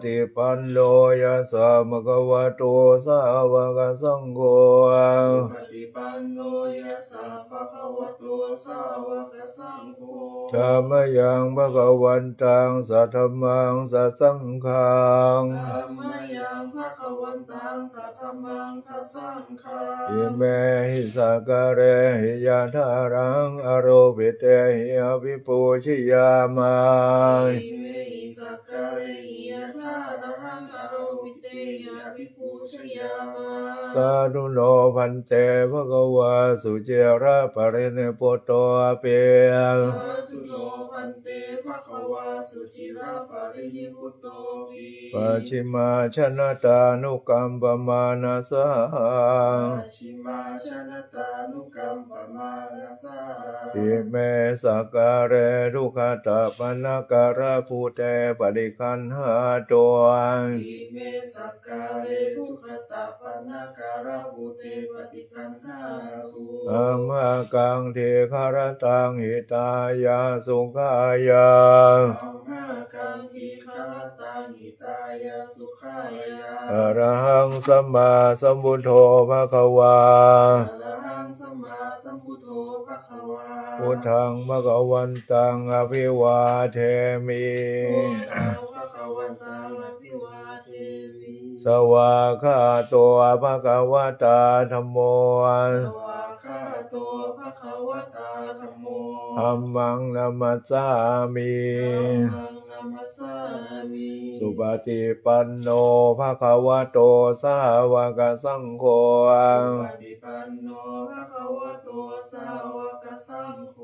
ฏิปันโนยะสามะคะวะโตสาวกสังโฆปฏิปันโนยัสสะภะคะวะโตสาวกสังโฆธัมมยังภะคะวันตังสัทธัมมังสัสสังฆังธัมมยังภะคะวันตังสัทธัมมังสัสสังฆังอิเมหิสักการะหิยะทารังอโรภิเตหิอภิปูชยามาอิเมหิสักการะหิยะทารังอโรวิเตยะภิปูชยามาสาธุโนพันเตภะคะวะสุเจระปะรินิพพุตโตเปสาธุโนพันเตภะคะวะสุจิระปะรินิพพุตโตปิปัจฉิมาชนะตานุกัมปมานาสาปัจฉิมาชนะตานุกัมปมานาสาอิเมสักการะทุกขตาปนาการะภูเตปฏิคันหาตัวอิเมสักการะทุกขตาปนาการะภูเตปฏิคันหาตุอัมหากังเทคารตังหิตายาสุขายาอัมหากังทีฆารตังหิตายาสุขายาอะระหังสัมมาสัมพุทโธภะคะวาอะระหังสัมมาสัมพุทโธภะคะวาพุทธังภะคะวันตังอภิวาเทมิพุทธังภะคะวันตังอภิวาเทมิสวากขาโตภะคะวตาธัมโมสวากขาโตภะคะวตาธัมโมธัมมังนัมมัสสามิธัมมังนัมมัสสามิสุปฏิปันโนภะคะวะโตสาวกสังโฆปฏิปันโนภะคะวะโตสาวกสังโฆ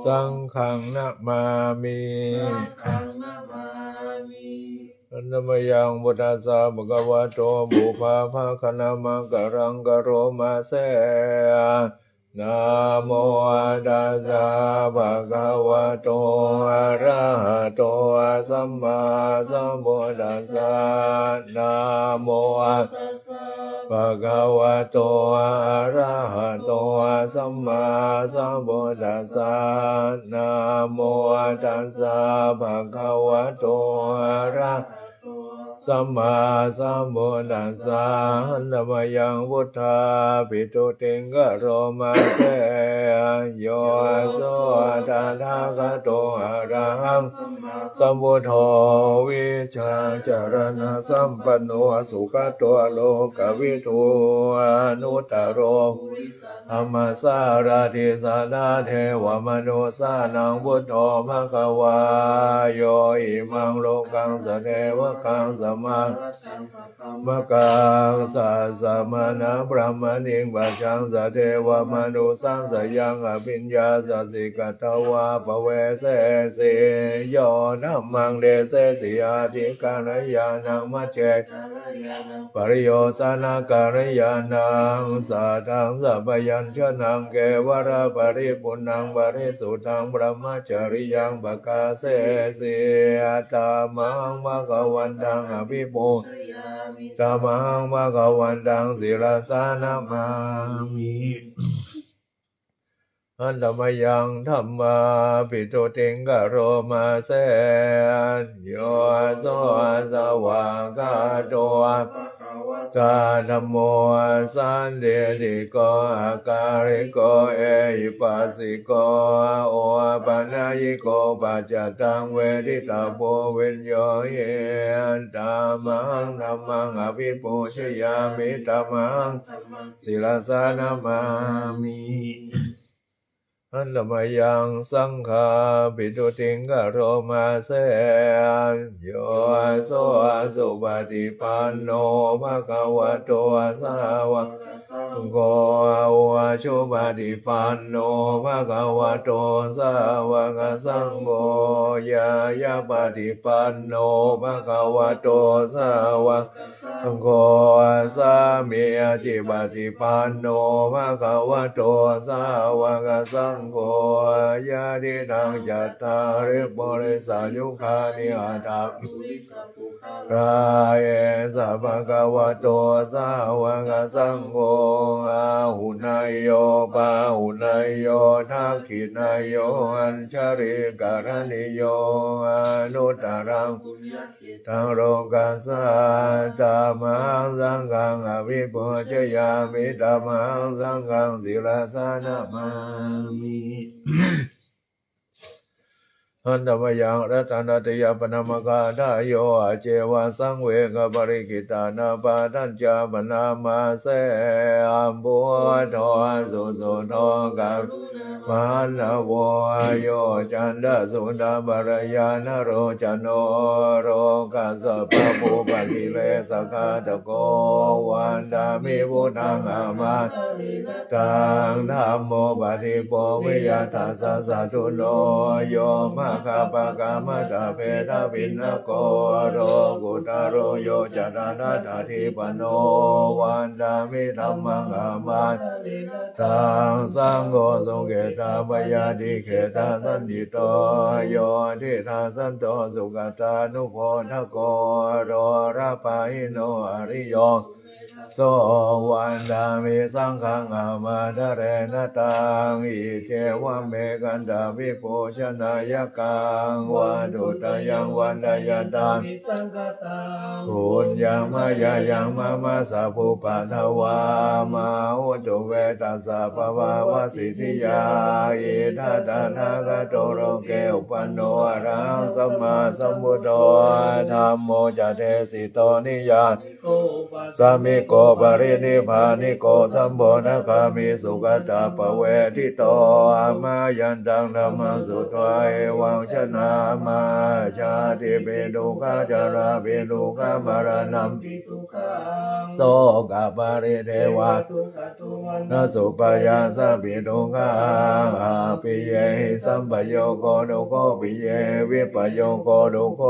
สังฆังนะมามิสังฆังนะมามิอันนมยังพุทธัสสะภะคะวะโตบุพาภาคะมังกะรังกะโรมาเสนะโมตัสสะภะคะวะโตอะระหะโตสัมมาสัมพุทธัสสะนะโมตัสสะภะคะวะโตอะระหะโตสัมมาสัมพุทธัสสะนะโมตัสสะภะคะวะโตอะระหะสัมมาสัมพุทธัสสะนะมะยังพุทธาปิตุติงกะโรมาเสโยโสตถาคโตอะระหังสัมพุทโธวิชาจารณะสัมปันโนสุขโตโลกวิทูอนุตตโรธรรมสารติสานาเทวมนุสานังพุทโธภควาโยอิมังโลกังสเทวกังสมามะกังสัสสะมนะพระมณิงปัจจังสเทวมนุสังสยังอภิญญาสสิกตวาปเวเสสิโยนัมมังเดเสสิอาทิกาลยานังมัจเจปริโยสานาการยานังสัทธังสัพยัญชนะเกวราปริปุณังปริสุทธังพระมจริยังปกาเสสิตามังภะคะวันตังอภิปูตามังภะคะวันตังศิรสานามามิอันธรรมยังธรรมาปิตุติงกะโรมาเสโยโสสวากาโตกาธัมโมสันเดติโกอาการิโกเอหิปัสสิโกโอปัญญิโกปัจจตังเวทิตาโพวิญโยเยตามังธัมมังอภิปูชยามิตามังศิลสานามามิอันธรรมยังสังฆาปิตุติงกะโรมาเสโยโสสุปฏิปันโนภะคะวะโตสาวกสังโฆวะชุปฏิปันโนภะคะวะโตสาวกสังโฆยายาปฏิปันโนภะคะวะโตสาวกสังโฆสามีจิปฏิปันโนภะคะวะโตสาวกสังโฆยะดิทังจัตตาริปุริสายุคานิอัตถะกายสัพพะคะวะโตสาวกสังโฆอาหุนายโยปาหุนายโยทักขินายโยอัญชริการณิโยอนุตตรัง ทังโลกัสสะธัมมังสังฆังอภิปูชยามิธัมมังสังฆังศิลาสานะมามิอันตมยังรัตนติยปนมกาทายโยอาเจวะสังเวกปริกิตานาปาทัญจาปนามาเสอัมพุทโธสุสุโธกัมมานะโวโยจันทสุดาบรยานโรจโนโรกัสสะปะภูปะกิเลสกาตโกวันดามิพุทธังอามาตังธัมโมปฏิโปวิยตัสสะสะทุโนโยมะคาปะกามะตะเพทะวินนโกโรกุตโรโยจตนะตถิปโนวันดามิธัมมังอามาตังสังโฆสุเกตาปยาติเขตาสันติโตโยทิทาสันโตสุกตานุโพธโกโรระปะหิโนอริโยโสวันดามิสังฆังอามาทะเรนะตังอิเทวะเมกันตาวิโภชนายกังวะดุตยังวันดายตังปุญญังมายายังมาสัพพุปัทวามาอุตุเวตัสสะภะวาวะสิทธิยาอิทัตถะกะโตโรเกอุปันโนอะระหังสัมมาสัมพุทโธธัมโมจะเทสิโตนิยาสามิโกปรินิพพานิโกสัมโพธคามิสุขตาปเวทิโตอามายันตังธัมมังสุตวะเอวังชนะมาชาติเปตุขะจาราเปตุขะมรณัมโสกปริเทวะนะสุปยาสะปิตุขะอาปิเยหิสัมปโยโกดุโคปิเยวิปโยโกดุโค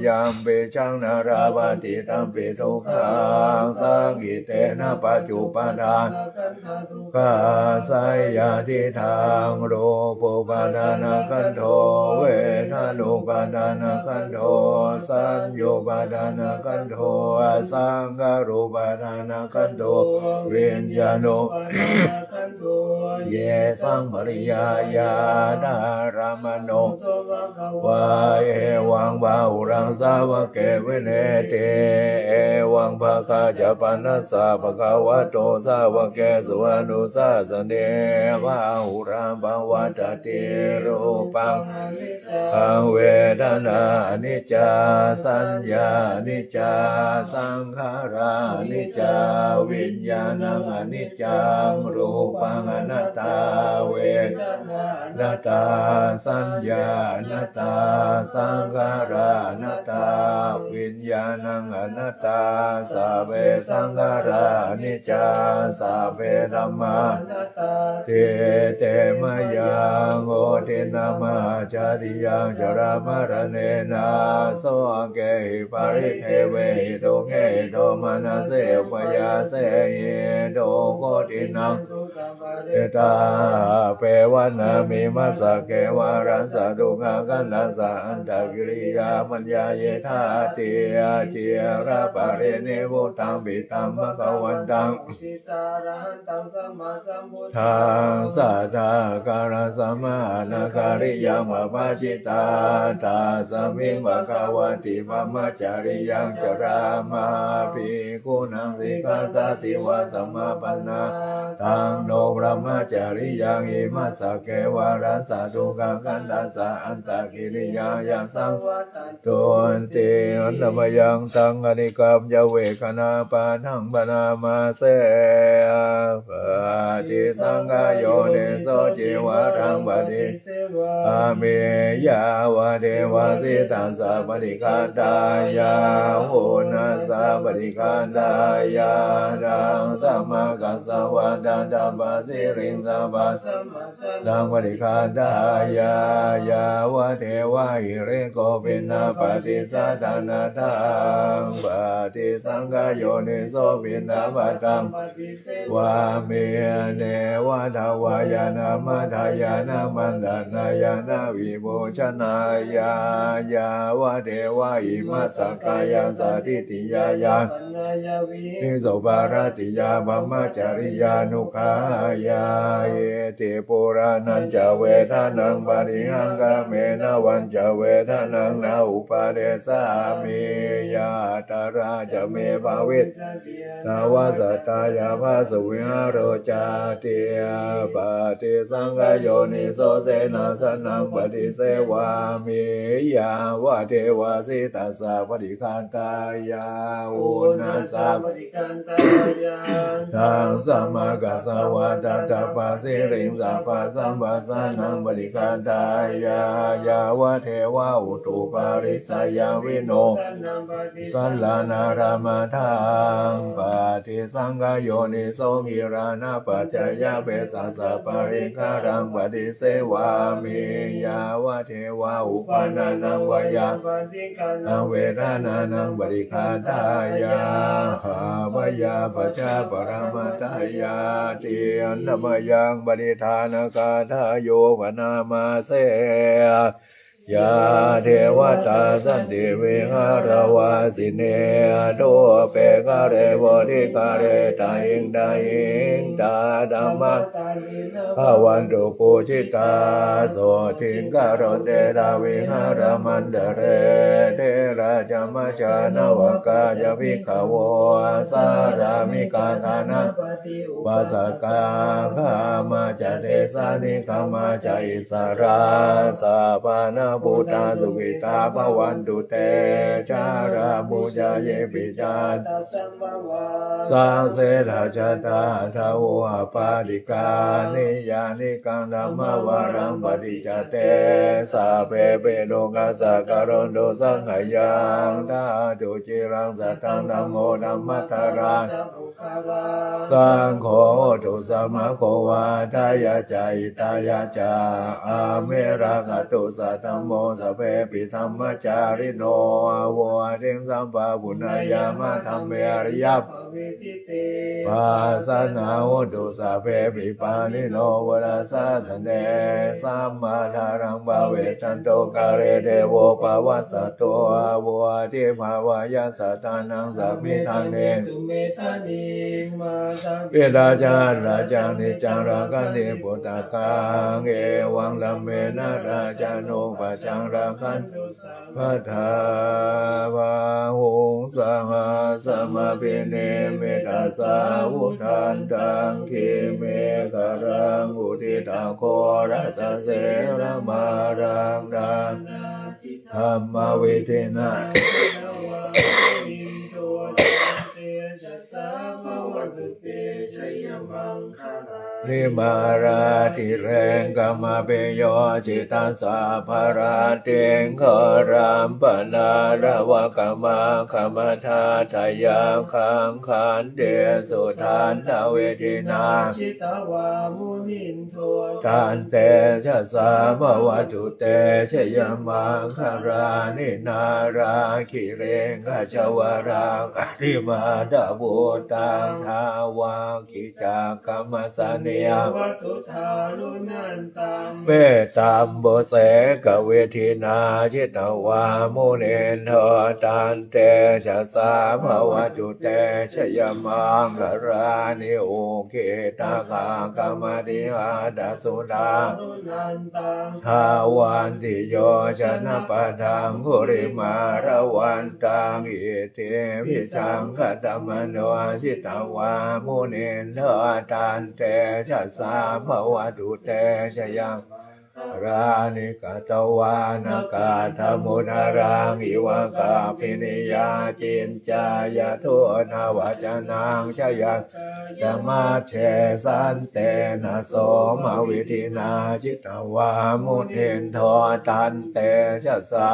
ยัมปิชังนาราปฏิตัมปิทุขังสังกิเตนะปัจจุปทานข้าสายยาทิทางโรปุปทานขันโธเวทานุปทานขันโธสัญโยปทานขันโธสังฆารูปทานขันโธวิญญาณุเยสังปริยายาดารามโนวาเอวังบาหุรังสาวะเกวิเนเตเอวังภะคะจะปนัสสะภะคะวะโตสาวะเกสุอนุสาสเนวะหุรังภวัตติรูปังเวทนานิจจาสัญญานิจจาสังขารานิจจาวิญญาณังอนิจจังรูปังอนัตตาเวทนาตาสัญญานัตตาสังขารานัตตาวิญญาณังอนัตตาสัพเพสังขารานิจจาสัพเพธัมมาเตเตมะยังโอตินามาจาริยังจรามรณะนาโสเกหิปาริเทเวหิโตเกหิโตมนัสเสปยาเสหิโตโกตินังเอตาเปวันามิมัสสะเกวารัสสะดุขะกันตัสสะอันตกิริยามัญญาเยธาติอาเจียระปะเรเนวุตังปิตัมมะคะวันตังทางสัทธาการสัมมานาคาริยังมะปะจิตาตาสมิงมะคะวะติมัมมะจาริยังจรามาภิกขุนังสิกขาสะสิวะสัมมาปันนาตังโนพระมจาริยังอิมัสสะเกวารัสสะทุกขกันตัสสะอันตกิริยายังสังตุนติอันตมยังตังอนิกรรมยเวคณาปาทังปนามาเสปฏิสังกายโยเนโสจิวารังปฏิอาเมยาวะเทวาสิตัสสะปฏิฆาตายาโหนัสสะปฏิฆาตายาดังสัมมากัสสะวะดันตาปะสิริงสัมปัสดังปฏิฆาตายายาวะเทวะหิริโกปินาปฏิสัทธานาทังปฏิสังกายโยนิโสปินาปัตตังวาเมเนวะทวายานามัทายานามันดานา ายานาวิโมชนายายาวะเทวะอิมัสสกายาสัทิติยายานิโสภารติยาบัมมจาริยานุขายาเอติปุรานันจะเวทานังปริหังกเมนะวันจะเวทานังนาอุปาเดสามิยาตาราจะเมภาวิตสาวาสตายาภาสวิหารโรจาติยปฏิสังขโยนิโสเสนาสนังปฏิเสวามิยาวะเทวาสิตัสสะปฏิคันตายาอุนัสสะปฏิคันตายาทังสัมมากัสสวะตถาปัสสิริงสัพพะสัมปัสสะนังปฏิคันตายายาวะเทวาอุตุปาริสยาวิโนสัลลานารามาทังปฏิสังขโยนิโสกิรานะปัจจยเปสัสสะปะริคารังปฏิเสวามิยาวะเทวาอุปานานังวายานังเวทานานังปฏิคันตายาหาวายาปัจจาปรมัตถายาติอันธมยังปฏิทานกาทาโยวนามาเสยาเทวตาสันติวิหารวาสิเนโตเปกะเรโวทิกะเรตาอิงตาอิงตาธัมมะภวันตุปูชิตาโสทิงกะโรเตระวิหารมันเดเรเทระจามจานวกายภิกขโวสารามิกาธานะปัสสกาขามาจเตสานิกามาจอิสราสาปานาพุทธาสุขิตาภวันตุเตชารามุจาเยปิจาตสังเสราชตาทาวะปาติกานิยานิกังธัมมวารังปฏิจเตสาเปเปโลกัสสะการณโดสังขยังทาตุจิรังสัตตังธัมโมธัมมัทธาราสังโฆตุสัมมาโควาทายาจายตายาจาอาเมระกตุสัตธัมโมสเพปิธรรมจาริโนวะเทงสัมปะปุณายามะธัมเมอริยปาสนาโหตุสัพเพปิปานิโนวรัสสะสเนสัมมาทารังบาเวจันโตกาเรเดโวปาวัสสะโตวะทิภาวายาสัตตานังสัพพิทานเนเวทาจาราจังนิจังราคันติปุตตะกังเอวังลัมเมนะราชาโนปัจจังราคันตุพัทธาวาหุงสังหาสมาปิเนเมตัสสาวุทันตังคิเมฆารังอุทิตาโครัสเสระมารังดังธรรมวิธินานิมาราติเรงกามเปโยจิตัสสะภาราเตงขรามปนาระวะกามาคมทาทายาคังขันเตสุทานทเวทินาชิตาวามุนินโททานเตชะสาภวัตุเตชยมังคารานินาราคิเรงขจวรังอธิมาดาบุตังทาวาคิจากรรมสเนียวสุธารุนันตังเวตัมโบเสกเวทินาชิตวามุเนนทตันเตชะสาภวจุเตชยมังคารานิโอเคตากากรรมติหาดาสุดาทาวันติโยชนะปะทังหุริมาระวันตังอิเทวิสังคตมโนชิตวามุเนนทตันเตชะสาภวตุเตชยังรานิกตวานากาธมุนารังอิวกาปินิยาจินจายาทุนาวจนังชยัธรรมาเชสันเตนะโสมวิธินาจิตวามุเนนทตันเตชะสา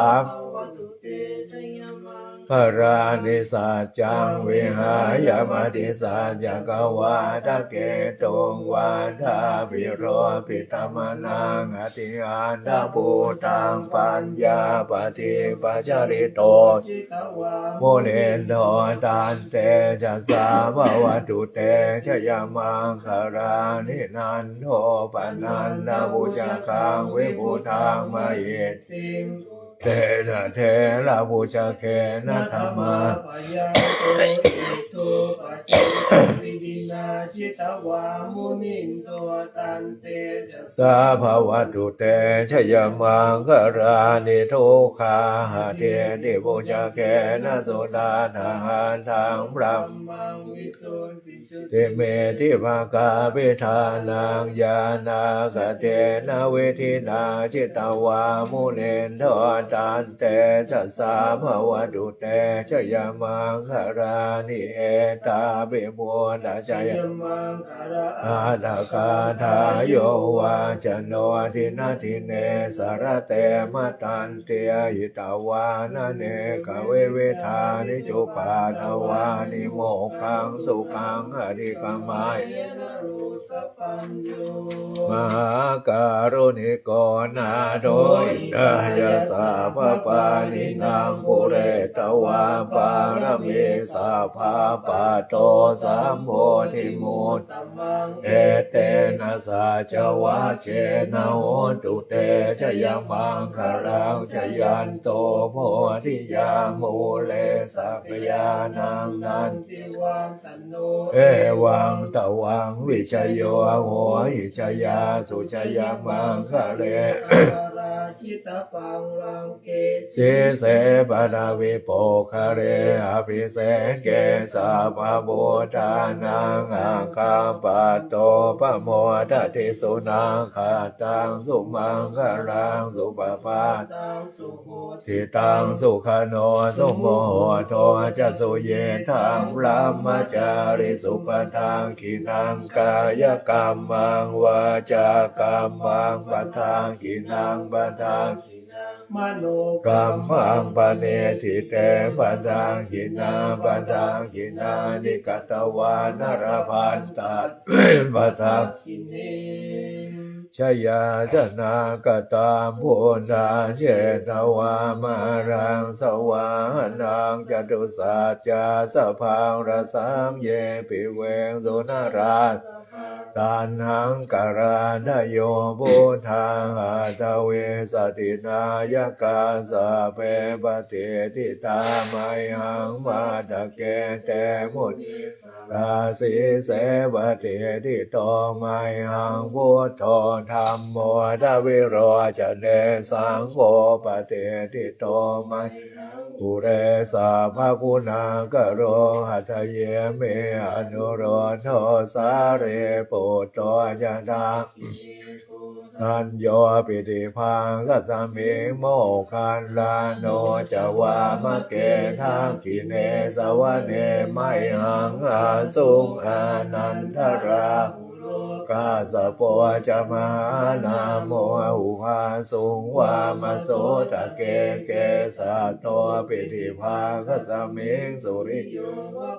พรานิสัจจังวิหายมติสัจจกวาทะเกตุงวาทาวิโรปิตมนังอติอันทภูตังปัญญาปฏิปัจจริโตโมเนนโดตันเตจะสาภวตุเตชยมังคารานินันโทปนันนาบุจกังวิภูตังมะเยติเทนะเทระบุจเกนะธรรมาปยันโตอิทุปัจจิวิดินาชิตวามุนินโตตันเตจะสาภวตุเตชยมังคารานิทุกขาหะเทติบุจเกนะโสดาทานทางพระมังวิสุทธิจุติเมธิภากาภิธานังญาณากเตนะเวทินาจิตวามุเนนโทตันเตจะสาภวตุเตชยมังคารานิเอตาปิปุตตะชยมังคาราอาตกาทาโยวาจโนทินาทิเนสารเตมตันเตหิตาวานะเนกเวเวทานิจุปาทวานิโมขังสุขังอริกมัยมหาการุณิโกนาโดยดายาสาภปานินางปุเรตวาปารมีสาภาปะโตสัมโพธิมุตตมังเอเตนะสัจวะเจนะโหตุเตชยมังคารังชยันโตโพธิยามูเลสักยานังนันติวังสันโนเอวังตวังวิชโยโหหิชยาสุชยมังคะเลชิตปังลังเกสีเสปดาวิโปคะเรอภิเสเกสาภาบุทานังอาคาปะโตปะโมทติสุนังขาตังสุมังคะลังสุปปาตังสุโหทิตังสุขโนสุโมโหโทจะสุเยทังพระมจาริสุปทังขินังกายกรรมังวาจากรรมังปทางขินังปทางมโนกรรมังปเนติเตปทางขินาปทางขินานิกตวานรพันตัดปทางขิเนชยาชนากตามพุทธาเชตวามารังสวานังจตุสัจจาสพังรสังเยปิเวงสุนาราสตันหังการาทโยพุทธังอัตเวสตินายกาสะเพปฏิทิตามัยหังมาตะเกเตมุตราสีเสปฏิทิโตมัยหังพุทโธธัมโมทวิโรจเนสังโฆปฏิทิโตมัยปุเรสาภคุณากโรหัตเยเมอนุโรโทสาเรปุตโตยะดาทันโยปิติพังกัสสมิงโมคันลาโนจวามะเกทังกิเนสวะเนไมหังอาสุงอานันทรา กาสะโปจะมานาโมอุหาสุงวามโสตะเกเกสะโตปิธิภาคสมิงสุริ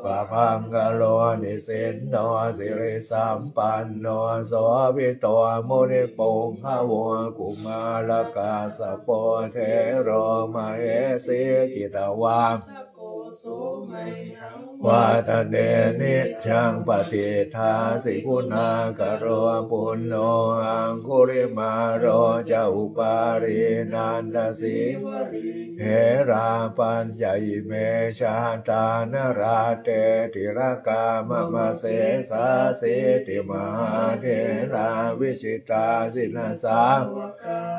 ปะพังกะโลนิสินโนสิริสัมปันโนโสภิโตมุนิปุงขวกุมาลกาสะโปเทโรมาเหสีกิตวามวาทะเนนิจังปฏิทาสิคุณากโรปุณโญอังคุริมาโรจะอุปารินันทสีเฮราปัญญอิเมชาตานราเตติรกามมะเสสาสิติมหาเทราวิชิตาสินสา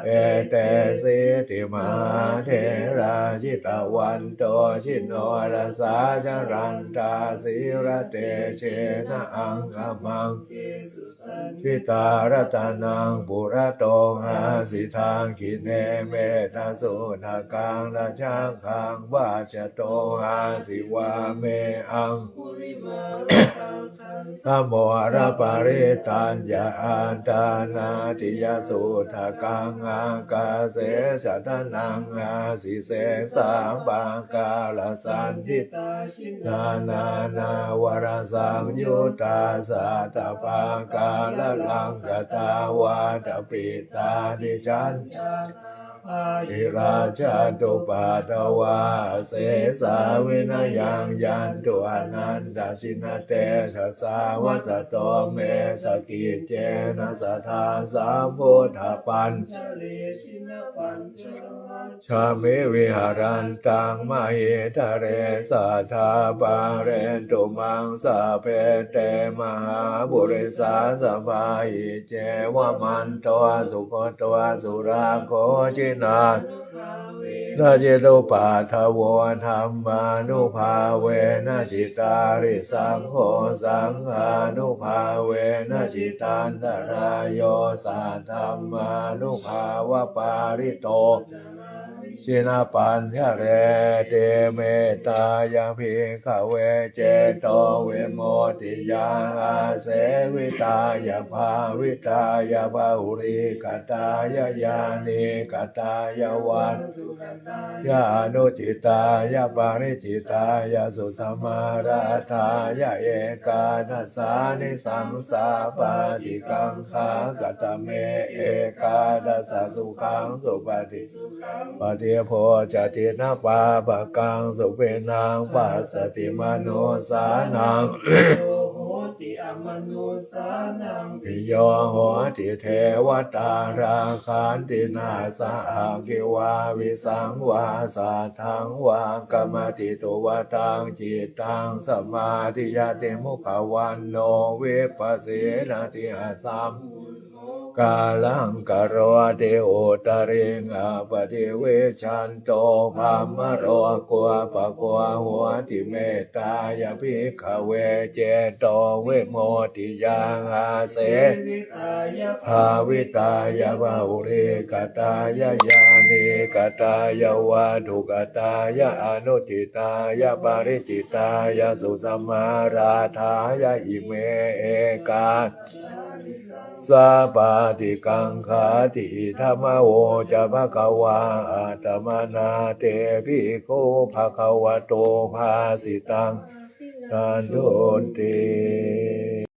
เอเตสิติมหาเทราชิตวันโตชิโน รสาจรันตาสีระเตเชนะอังคมัง เกสุสัน ทิตารตานังปุระโตหาสิทางคิเนเมตาสุทากังราชาคังวาจโตหาสิวาเมอัง ปุริมารังคัน ธโมระปาริตัญญาอันตานาติยสุทากังอากาเสสัตนังอาสิเสสังบังกาลสันติ ตาชิน นานานา วรสังยุตตาสัตปากาลลังกตาวาตปิตาดิจัน จานา อิราชาตุปาตวาเสสาวินายังยันตุอนันตชินเตชะสาวัสโตเมสกิเจนะสัทธาสามพุทธปัญ ชะเลชินปัญจวัค ชามิวิหารันตังมหิทะเรสัทธาปาเรนตุมังสะเพเตมหาบุริสาสภาหิเจวมันโตสุโคโตสุราโคจินา นุภาเว นาจิตุปาทโวธรรมานุภาเวนะจิตาริสังโฆสังฆานุภาเวนะจิตันตรายโยสัทธัมมานุภาวปาริโต จานาวิ ชินาปัญญเรเตเมตตายาภิกขเวเจโตเวโมติยาอาเสวิตายาภาวิตายาภาหุริกตายายานิกตายาวัน ทุกขตาย านุจิตายาปาริจิตายาสุธรรมาราธายาเอกาทัสสานิสังสาปาติกังขากตเมเอกาทัสสะสุขังสุปฏิ สุขัง ปฏิโพจตินาปาปะกังสุเปนังปัสสติมโนสานัง โยโหติอมนุสานัง ปิโยโหติเทวตาราคันตินาสหกิวาวิสังวาสัทธังวากรรมติตุวตังจิตตังสมาธิยติมุขวันโนวิปัสสินาติอาสัม กาลังกโรเดโอตาริงอาปฏิเวชันโตภามมโรกัวปะกัวหัวติเมตตายาภิกขเวเจโตเวโมติยังอาเส วิตายะ ภาวิตายาภาอุริกตายายานิกตายาวาทุกตายาอนุจิตายาปาริจิตายาสุสัมมาราธายาอิเมเอกา สาปาติกังขาติธรรมโวจะภะคะวาอาตมานาเตภิกขุภะคะวะโตภาสิตัง พินา ทานโทติ